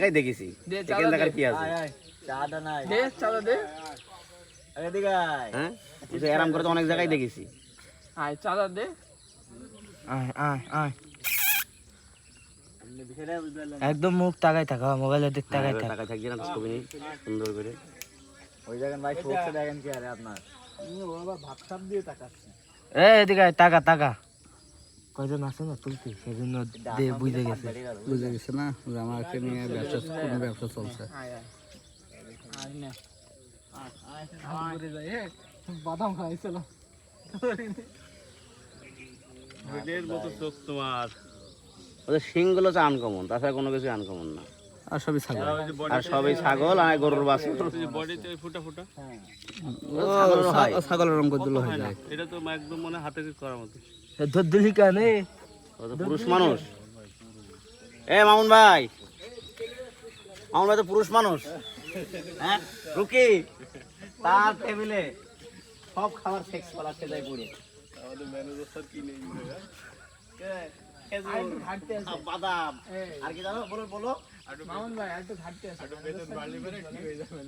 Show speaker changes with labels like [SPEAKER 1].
[SPEAKER 1] জায়গায় দেখেছি এখানে দেখার কি আছে
[SPEAKER 2] চাঁদা নাই
[SPEAKER 3] দে চাঁদা দে
[SPEAKER 2] আগে দিকে
[SPEAKER 1] হ্যাঁ আরাম করে তো অনেক জায়গায় দেখেছি
[SPEAKER 3] আয় চাঁদা দে
[SPEAKER 4] আয় আয় আয় একদম মুখ তাকাই থাকা মোবাইলের দিক তাকাই থাকা
[SPEAKER 1] টাকা থাকছে না তো ছবি নিই সুন্দর করে
[SPEAKER 2] ওই জায়গায় ভাই ফোকসে দেখেন কি আরে আপনার
[SPEAKER 4] এদিকে আয়, টাকা টাকা কয়জন আছে না তুলতে সেজন্য বুঝে গেছে
[SPEAKER 5] বুঝে গেছে না যে আমাকে নিয়ে ব্যবসা কোনো ব্যবসা চলছে
[SPEAKER 3] আয় আয় আয় নে আয় করে যাই হে বাদাম খাইছিল
[SPEAKER 1] ভিডিওর মতো চোখ তোমার ওদের শিংগুলো তো আনকমন তাছাড়া কোনো কিছু আনকমন না
[SPEAKER 5] আর সবই ছাগল
[SPEAKER 1] আর সবই ছাগল আর গরুর বাছুর
[SPEAKER 6] বডিতে ফুটা ফুটা
[SPEAKER 5] ছাগলের রঙ করে দিলে হয়ে যায়
[SPEAKER 6] এটা তো একদম মনে হাতে করার মতো
[SPEAKER 4] ধর দিলি কানে
[SPEAKER 1] ও তো পুরুষ মানুষ মামুন ভাই তো পুরুষ মানুষ হ্যাঁ রুকি তার টেবিলে সব খাবার সেক্স করা সেটাই পড়ে
[SPEAKER 6] আমাদের ম্যানেজার স্যার কি নেই
[SPEAKER 1] বাদাম আর কি জানো বলো
[SPEAKER 3] মামুন ভাই একটু ঘাটতে আছে
[SPEAKER 6] বেতন বাড়লে পরে ঠিক হয়ে যাবে